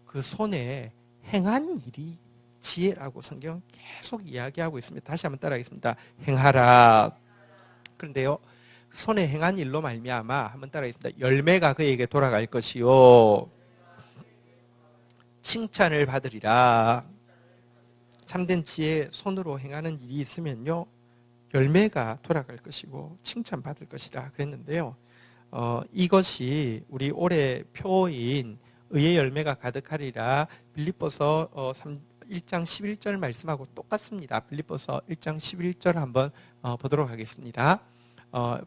[SPEAKER 1] 그 손에 행한 일이 지혜라고 성경은 계속 이야기하고 있습니다. 다시 한번 따라하겠습니다. 행하라. 그런데요, 손에 행한 일로 말미암아, 한번 따라하겠습니다. 열매가 그에게 돌아갈 것이요 칭찬을 받으리라. 참된 지혜, 손으로 행하는 일이 있으면요, 열매가 돌아갈 것이고 칭찬받을 것이라 그랬는데요. 이것이 우리 올해 표인 의의 열매가 가득하리라, 빌립보서 1장 11절 말씀하고 똑같습니다. 빌립보서 1장 11절 한번 보도록 하겠습니다.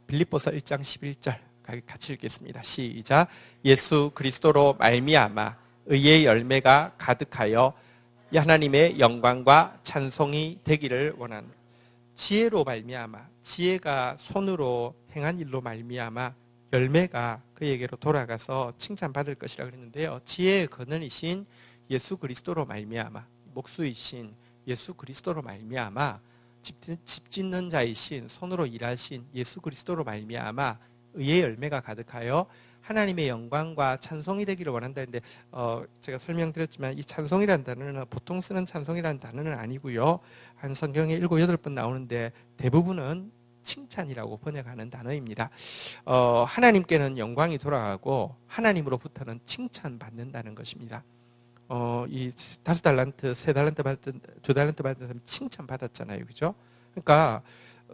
[SPEAKER 1] 빌립보서 1장 11절 같이 읽겠습니다. 시작. 예수 그리스도로 말미암아 의의 열매가 가득하여 하나님의 영광과 찬송이 되기를 원하는. 지혜로 말미암아, 지혜가 손으로 행한 일로 말미암아 열매가 그에게로 돌아가서 칭찬받을 것이라 그랬는데요. 지혜의 근원이신 예수 그리스도로 말미암아, 목수이신 예수 그리스도로 말미암아, 집 짓는 자이신 손으로 일하신 예수 그리스도로 말미암아 의의 열매가 가득하여 하나님의 영광과 찬송이 되기를 원한다 했는데, 제가 설명드렸지만 이 찬송이라는 단어는 보통 쓰는 찬송이라는 단어는 아니고요, 한 성경에 7, 8번 나오는데 대부분은 칭찬이라고 번역하는 단어입니다. 하나님께는 영광이 돌아가고 하나님으로부터는 칭찬받는다는 것입니다. 이 5달란트, 3달란트 받았던, 2달란트 받았던 사람이 칭찬받았잖아요, 그죠? 그러니까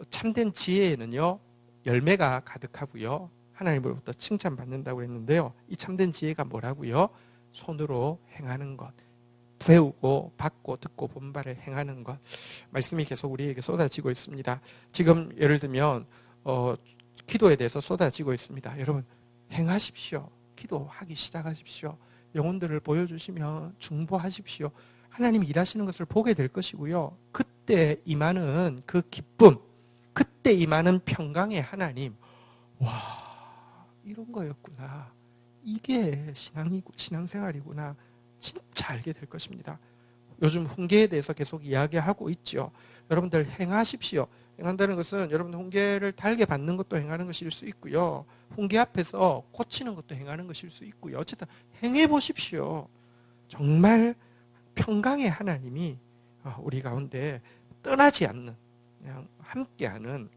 [SPEAKER 1] 참된 지혜에는요, 열매가 가득하고요, 하나님으로부터 칭찬받는다고 했는데요, 이 참된 지혜가 뭐라고요? 손으로 행하는 것, 배우고 받고 듣고 본 바를 행하는 것. 말씀이 계속 우리에게 쏟아지고 있습니다. 지금 예를 들면 기도에 대해서 쏟아지고 있습니다. 여러분, 행하십시오. 기도하기 시작하십시오. 영혼들을 보여주시면 중보하십시오. 하나님이 일하시는 것을 보게 될 것이고요, 그때 임하는 그 기쁨, 그때 임하는 평강의 하나님, 와, 이런 거였구나, 이게 신앙생활이구나, 진짜 알게 될 것입니다. 요즘 훈계에 대해서 계속 이야기하고 있죠. 여러분들 행하십시오. 행한다는 것은 여러분들 훈계를 달게 받는 것도 행하는 것일 수 있고요, 훈계 앞에서 고치는 것도 행하는 것일 수 있고요. 어쨌든 행해 보십시오. 정말 평강의 하나님이 우리 가운데 떠나지 않는, 그냥 함께하는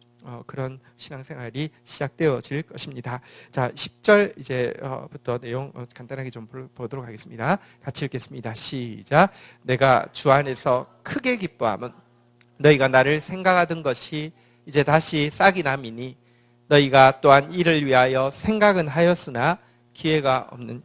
[SPEAKER 1] 그런 신앙생활이 시작되어질 것입니다. 자, 10절 이제부터 내용 간단하게 좀 보도록 하겠습니다. 같이 읽겠습니다. 시작. 내가 주 안에서 크게 기뻐함은 너희가 나를 생각하던 것이 이제 다시 싹이 남이니 너희가 또한 이를 위하여 생각은 하였으나 기회가 없는.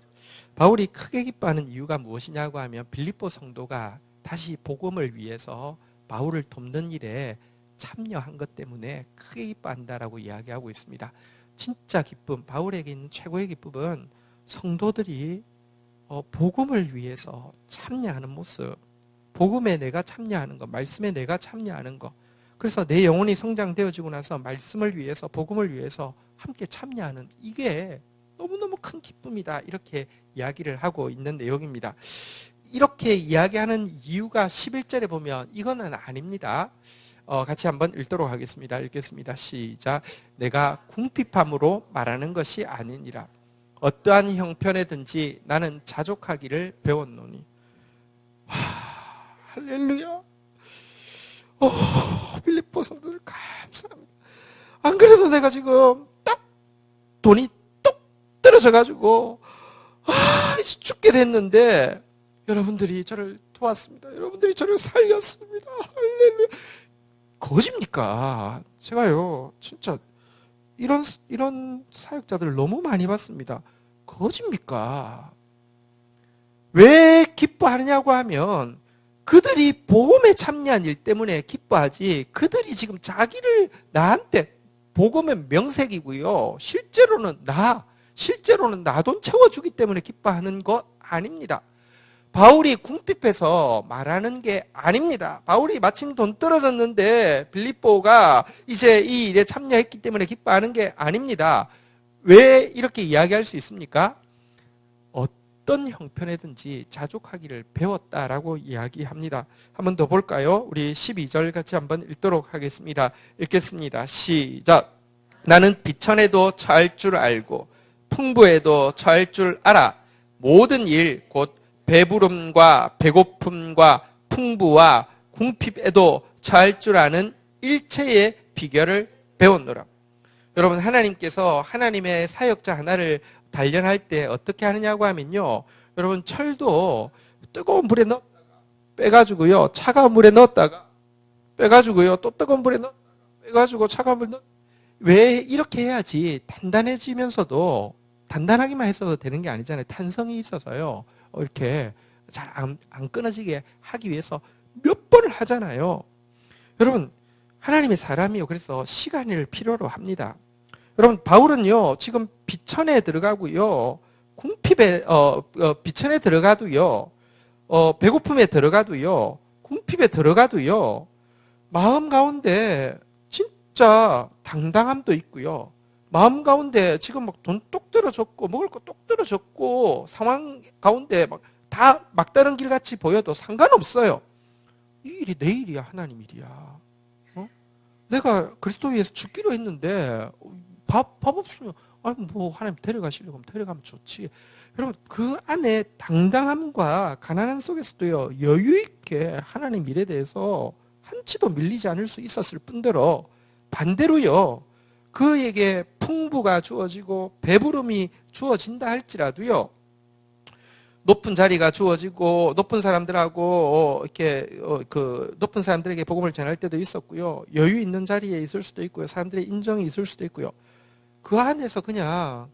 [SPEAKER 1] 바울이 크게 기뻐하는 이유가 무엇이냐고 하면, 빌립보 성도가 다시 복음을 위해서 바울을 돕는 일에 참여한 것 때문에 크게 기뻐한다라고 이야기하고 있습니다. 진짜 기쁨, 바울에게 있는 최고의 기쁨은 성도들이 복음을 위해서 참여하는 모습, 복음에 내가 참여하는 것, 말씀에 내가 참여하는 것, 그래서 내 영혼이 성장되어지고 나서 말씀을 위해서, 복음을 위해서 함께 참여하는, 이게 너무너무 큰 기쁨이다, 이렇게 이야기를 하고 있는 내용입니다. 이렇게 이야기하는 이유가 11절에 보면 이거는 아닙니다. 같이 한번 읽도록 하겠습니다. 읽겠습니다. 시작. 내가 궁핍함으로 말하는 것이 아니니라. 어떠한 형편에든지 나는 자족하기를 배웠노니. 할렐루야. 빌립보 성도들 감사합니다. 안 그래도 내가 지금 딱 돈이 뚝 떨어져가지고 이제 죽게 됐는데 여러분들이 저를 도왔습니다. 여러분들이 저를 살렸습니다. 할렐루야. 거짓입니까? 제가요 진짜 이런 사역자들 너무 많이 봤습니다. 거짓입니까? 왜 기뻐하느냐고 하면 그들이 복음에 참여한 일 때문에 기뻐하지, 그들이 지금 자기를 나한테, 복음의 명색이고요, 실제로는 나 돈 채워주기 때문에 기뻐하는 거 아닙니다. 바울이 궁핍해서 말하는 게 아닙니다. 바울이 마침 돈 떨어졌는데 빌립보가 이제 이 일에 참여했기 때문에 기뻐하는 게 아닙니다. 왜 이렇게 이야기할 수 있습니까? 어떤 형편에든지 자족하기를 배웠다라고 이야기합니다. 한 번 더 볼까요? 우리 12절 같이 한번 읽도록 하겠습니다. 읽겠습니다. 시작. 나는 비천에도 처할 줄 알고 풍부에도 처할 줄 알아. 모든 일 곧 배부름과 배고픔과 풍부와 궁핍에도 처할 줄 아는 일체의 비결을 배웠노라. 여러분, 하나님께서 하나님의 사역자 하나를 단련할 때 어떻게 하느냐고 하면요, 여러분, 철도 뜨거운 물에 넣었다가 빼가지고요, 차가운 물에 넣었다가 빼가지고요, 또 뜨거운 물에 넣었다가 빼가지고 차가운 물에 왜 이렇게 해야지 단단해지면서도, 단단하기만 했어도 되는 게 아니잖아요. 탄성이 있어서요, 이렇게 잘 안 끊어지게 하기 위해서 몇 번을 하잖아요. 여러분, 하나님의 사람이요, 그래서 시간을 필요로 합니다. 여러분, 바울은요 지금 비천에 들어가고요, 궁핍에 비천에 들어가도요, 배고픔에 들어가도요, 궁핍에 들어가도요, 마음 가운데 진짜 당당함도 있고요, 마음 가운데 지금 막 돈 똑 떨어졌고 먹을 거 똑 떨어졌고 상황 가운데 막 다 막다른 길 같이 보여도 상관없어요. 이 일이 내 일이야, 하나님 일이야. 내가 그리스도 위해서 죽기로 했는데 밥 없으면 아니 뭐 하나님 데려가시려고 하면 데려가면 좋지. 여러분, 그 안에 당당함과 가난함 속에서도요, 여유 있게 하나님 일에 대해서 한치도 밀리지 않을 수 있었을 뿐더러 반대로요, 그에게 풍부가 주어지고 배부름이 주어진다 할지라도요, 높은 자리가 주어지고 높은 사람들하고 이렇게 그 높은 사람들에게 복음을 전할 때도 있었고요, 여유 있는 자리에 있을 수도 있고요, 사람들의 인정이 있을 수도 있고요, 그 안에서 그냥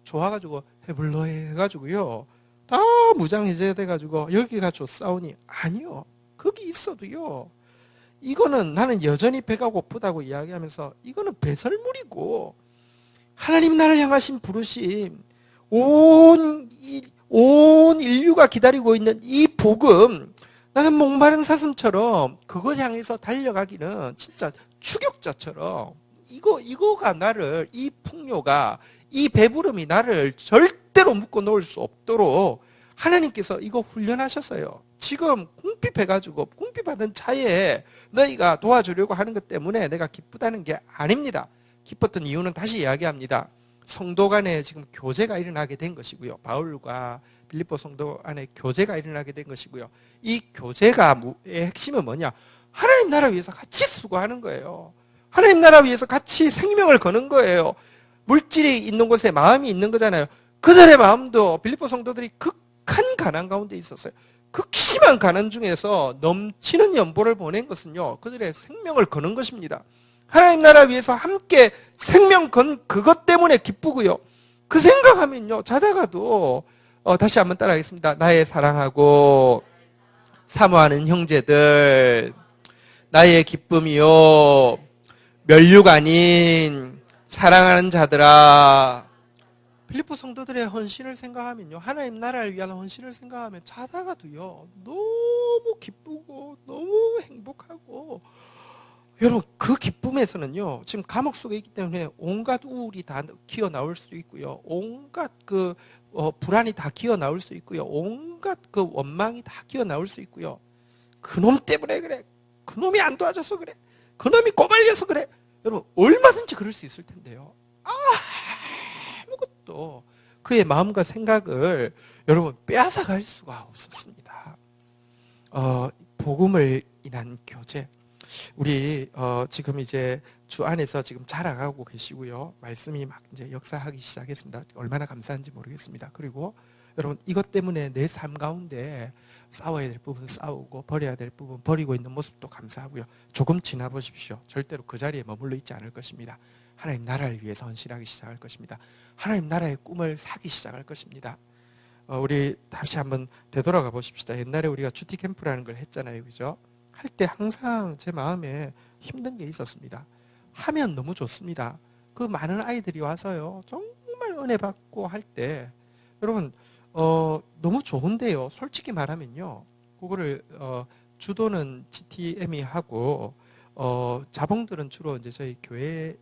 [SPEAKER 1] 좋아가지고 해불러해 해가지고요, 다 무장해제돼가지고 여기가 좋사오니, 아니요, 거기 있어도요, 이거는 나는 여전히 배가 고프다고 이야기하면서 이거는 배설물이고, 하나님 나를 향하신 부르심, 온 인류가 기다리고 있는 이 복음, 나는 목마른 사슴처럼 그걸 향해서 달려가기는 진짜 추격자처럼, 이거가 나를, 이 풍요가, 이 배부름이 나를 절대로 묶어 놓을 수 없도록 하나님께서 이거 훈련하셨어요. 지금 궁핍해가지고 궁핍하던 차에 너희가 도와주려고 하는 것 때문에 내가 기쁘다는 게 아닙니다. 기뻤던 이유는 다시 이야기합니다. 성도 간에 지금 교제가 일어나게 된 것이고요, 바울과 빌립보 성도 안에 교제가 일어나게 된 것이고요, 이 교제가 핵심은 뭐냐? 하나님 나라 위해서 같이 수고하는 거예요. 하나님 나라 위해서 같이 생명을 거는 거예요. 물질이 있는 곳에 마음이 있는 거잖아요. 그들의 마음도 빌립보 성도들이 극한 가난 가운데 있었어요. 극심한 가난 중에서 넘치는 연보를 보낸 것은요, 그들의 생명을 거는 것입니다. 하나님 나라 위해서 함께 생명 건 그것 때문에 기쁘고요, 그 생각하면요, 자다가도 다시 한번 따라하겠습니다. 나의 사랑하고 사모하는 형제들, 나의 기쁨이요 멸육 아닌 사랑하는 자들아, 빌립보 성도들의 헌신을 생각하면요, 하나님 나라를 위한 헌신을 생각하면 자다가도요 너무 기쁘고 너무 행복하고, 여러분 그 기쁨에서는요 지금 감옥 속에 있기 때문에 온갖 우울이 다 기어 나올 수 있고요, 온갖 불안이 다 기어 나올 수 있고요, 온갖 그 원망이 다 기어 나올 수 있고요. 그놈 때문에 그래, 그놈이 안 도와줘서 그래, 그놈이 꼬말려서 그래, 여러분 얼마든지 그럴 수 있을 텐데요, 아무것도 그의 마음과 생각을 여러분 빼앗아갈 수가 없었습니다. 복음을 인한 교제, 우리 지금 이제 주 안에서 지금 자라가고 계시고요, 말씀이 막 이제 역사하기 시작했습니다. 얼마나 감사한지 모르겠습니다. 그리고 여러분 이것 때문에 내 삶 가운데 싸워야 될 부분 싸우고 버려야 될 부분 버리고 있는 모습도 감사하고요. 조금 지나보십시오. 절대로 그 자리에 머물러 있지 않을 것입니다. 하나님 나라를 위해서 헌신하기 시작할 것입니다. 하나님 나라의 꿈을 사기 시작할 것입니다. 우리 다시 한번 되돌아가 보십시다. 옛날에 우리가 큐티 캠프라는 걸 했잖아요, 그죠? 할 때 항상 제 마음에 힘든 게 있었습니다. 하면 너무 좋습니다. 그 많은 아이들이 와서요 정말 은혜 받고 할 때 여러분 너무 좋은데요, 솔직히 말하면요, 그거를 주도는 GTM이 하고 자봉들은 주로 이제 저희 교회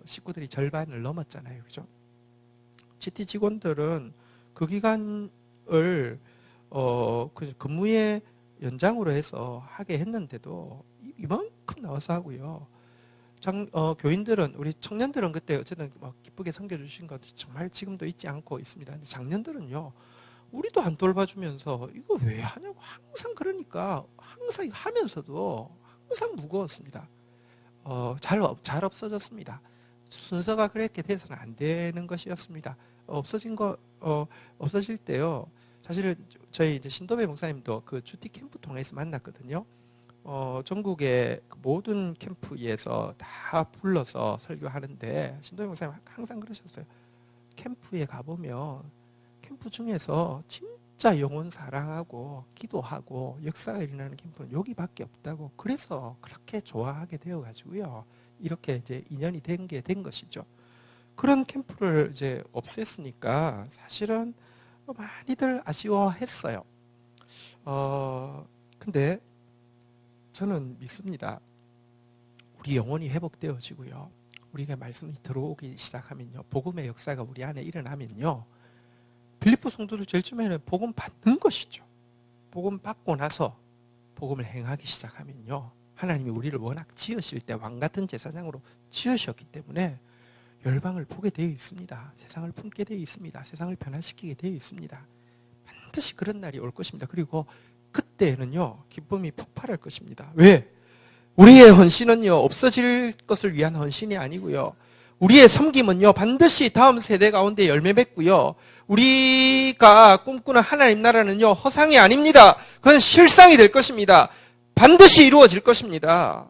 [SPEAKER 1] 식구들이 절반을 넘었잖아요, 그죠? GT 직원들은 그 기간을 그 근무의 연장으로 해서 하게 했는데도 이만큼 나와서 하고요. 교인들은, 우리 청년들은 그때 어쨌든 막 기쁘게 섬겨주신 것 정말 지금도 잊지 않고 있습니다. 근데 장년들은요, 우리도 안 돌봐주면서 이거 왜 하냐고 항상, 그러니까 항상 하면서도 항상 무거웠습니다. 잘 없어졌습니다. 순서가 그렇게 돼서는 안 되는 것이었습니다. 없어질 때요, 사실은 저희 이제 신도배 목사님도 그 큐티 캠프 통해서 만났거든요. 전국의 모든 캠프에서 다 불러서 설교하는데 신도배 목사님 항상 그러셨어요. 캠프에 가보면 캠프 중에서 진짜 영혼 사랑하고 기도하고 역사가 일어나는 캠프는 여기밖에 없다고. 그래서 그렇게 좋아하게 되어가지고요, 이렇게 이제 인연이 된 것이죠. 그런 캠프를 이제 없앴으니까 사실은 많이들 아쉬워했어요. 근데 저는 믿습니다. 우리 영혼이 회복되어지고요, 우리가 말씀이 들어오기 시작하면요, 복음의 역사가 우리 안에 일어나면요, 빌립보 성도들 제일 처음에는 복음 받는 것이죠. 복음 받고 나서 복음을 행하기 시작하면요, 하나님이 우리를 워낙 지으실 때 왕같은 제사장으로 지으셨기 때문에 열방을 보게 되어 있습니다. 세상을 품게 되어 있습니다. 세상을 변화시키게 되어 있습니다. 반드시 그런 날이 올 것입니다. 그리고 그때는요, 기쁨이 폭발할 것입니다. 왜? 우리의 헌신은요, 없어질 것을 위한 헌신이 아니고요, 우리의 섬김은요, 반드시 다음 세대 가운데 열매 맺고요, 우리가 꿈꾸는 하나님 나라는요, 허상이 아닙니다. 그건 실상이 될 것입니다. 반드시 이루어질 것입니다.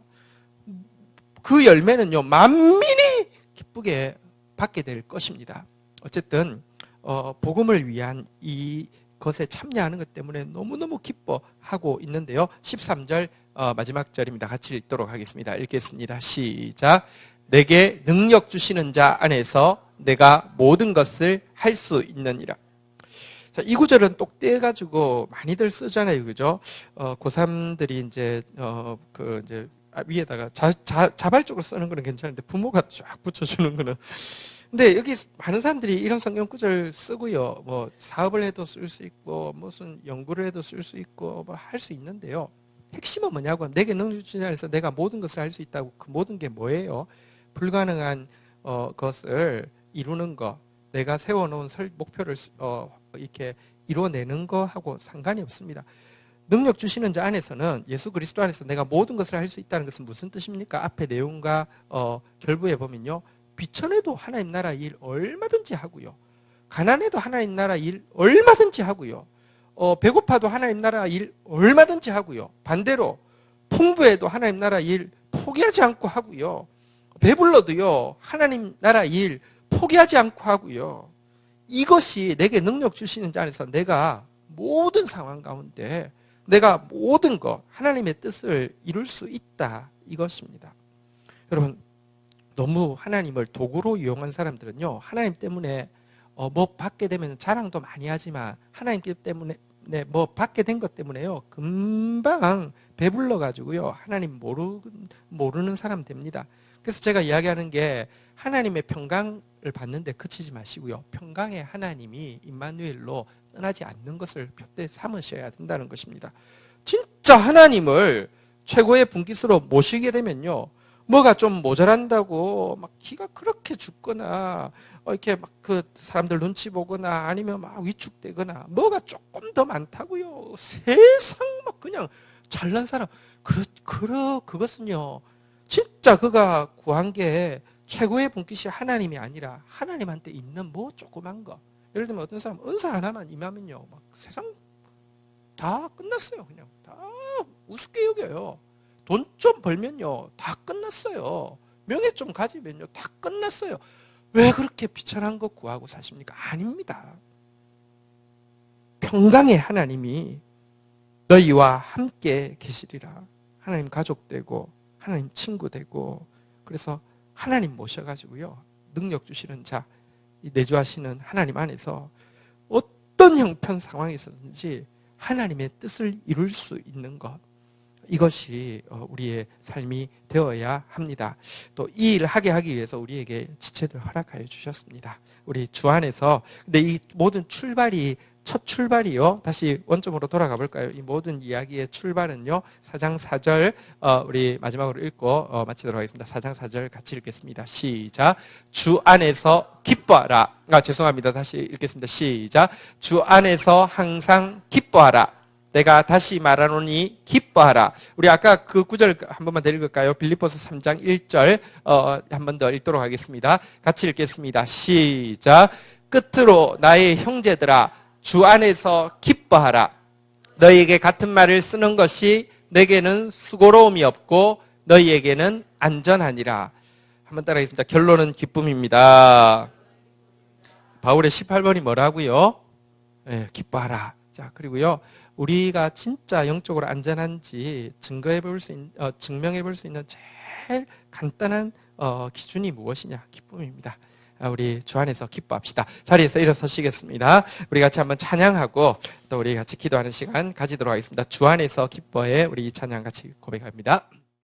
[SPEAKER 1] 그 열매는요, 만민이 기쁘게 받게 될 것입니다. 어쨌든 복음을 위한 이 것에 참여하는 것 때문에 너무너무 기뻐하고 있는데요. 13절 마지막 절입니다. 같이 읽도록 하겠습니다. 읽겠습니다. 시작. 내게 능력 주시는 자 안에서 내가 모든 것을 할 수 있느니라. 자, 이 구절은 똑떼가지고 많이들 쓰잖아요, 그죠? 고3들이 이제 이제 위에다가 자발적으로 쓰는 거는 괜찮은데 부모가 쫙 붙여주는 거는. 근데 여기 많은 사람들이 이런 성경 구절 쓰고요, 뭐 사업을 해도 쓸 수 있고 무슨 연구를 해도 쓸 수 있고 뭐 할 수 있는데요, 핵심은 뭐냐고, 내게 능력 주신 자에서 내가 모든 것을 할 수 있다고. 그 모든 게 뭐예요? 불가능한 것을 이루는 것, 내가 세워놓은 목표를 이렇게 이루어내는 거하고 상관이 없습니다. 능력 주시는 자 안에서는, 예수 그리스도 안에서 내가 모든 것을 할 수 있다는 것은 무슨 뜻입니까? 앞에 내용과 결부에 보면요, 비천해도 하나님 나라 일 얼마든지 하고요, 가난해도 하나님 나라 일 얼마든지 하고요, 배고파도 하나님 나라 일 얼마든지 하고요, 반대로 풍부해도 하나님 나라 일 포기하지 않고 하고요, 배불러도요 하나님 나라 일 포기하지 않고 하고요. 이것이 내게 능력 주시는 자 안에서 내가 모든 상황 가운데 내가 모든 것, 하나님의 뜻을 이룰 수 있다, 이것입니다. 여러분, 너무 하나님을 도구로 이용한 사람들은요, 하나님 때문에 뭐 받게 되면 자랑도 많이 하지만 하나님께 때문에 뭐 받게 된 것 때문에요 금방 배불러 가지고요 하나님 모르는 사람 됩니다. 그래서 제가 이야기하는 게 하나님의 평강을 받는데 그치지 마시고요 평강의 하나님이 임마누엘로 떠나지 않는 것을 표대 삼으셔야 된다는 것입니다. 진짜 하나님을 최고의 분깃으로 모시게 되면요 뭐가 좀 모자란다고 막 기가 그렇게 죽거나 이렇게 막 그 사람들 눈치 보거나 아니면 막 위축되거나 뭐가 조금 더 많다고요. 세상 막 그냥 잘난 사람 그것은요 진짜 그가 구한 게 최고의 분깃이 하나님이 아니라 하나님한테 있는 뭐 조그만 거. 예를 들면 어떤 사람 은사 하나만 임하면요 막 세상 다 끝났어요. 그냥 다 우습게 여겨요. 돈 좀 벌면요 다 끝났어요. 명예 좀 가지면요 다 끝났어요. 왜 그렇게 비천한 거 구하고 사십니까? 아닙니다. 평강의 하나님이 너희와 함께 계시리라. 하나님 가족 되고 하나님 친구 되고 그래서 하나님 모셔가지고요 능력 주시는 자 내주하시는 하나님 안에서 어떤 형편 상황에서든지 하나님의 뜻을 이룰 수 있는 것 이것이 우리의 삶이 되어야 합니다. 또 이 일을 하게 하기 위해서 우리에게 지체들 허락하여 주셨습니다. 우리 주 안에서 근데 이 모든 출발이 첫 출발이요. 다시 원점으로 돌아가 볼까요? 이 모든 이야기의 출발은요. 4장 4절 우리 마지막으로 읽고 마치도록 하겠습니다. 4장 4절 같이 읽겠습니다. 시작. 주 안에서 기뻐하라. 죄송합니다. 다시 읽겠습니다. 시작. 주 안에서 항상 기뻐하라. 내가 다시 말하노니 기뻐하라. 우리 아까 그 구절 한 번만 더 읽을까요? 빌립보서 3장 1절 한 번 더 읽도록 하겠습니다. 같이 읽겠습니다. 시작. 끝으로 나의 형제들아 주 안에서 기뻐하라. 너희에게 같은 말을 쓰는 것이 내게는 수고로움이 없고 너희에게는 안전하니라. 한번 따라하겠습니다. 결론은 기쁨입니다. 바울의 18번이 뭐라고요? 네, 기뻐하라. 자, 그리고요. 우리가 진짜 영적으로 안전한지 증명해 볼 수 있는 제일 간단한 기준이 무엇이냐? 기쁨입니다. 우리 주 안에서 기뻐합시다. 자리에서 일어서시겠습니다. 우리 같이 한번 찬양하고 또 우리 같이 기도하는 시간 가지도록 하겠습니다. 주 안에서 기뻐해 우리 이 찬양 같이 고백합니다.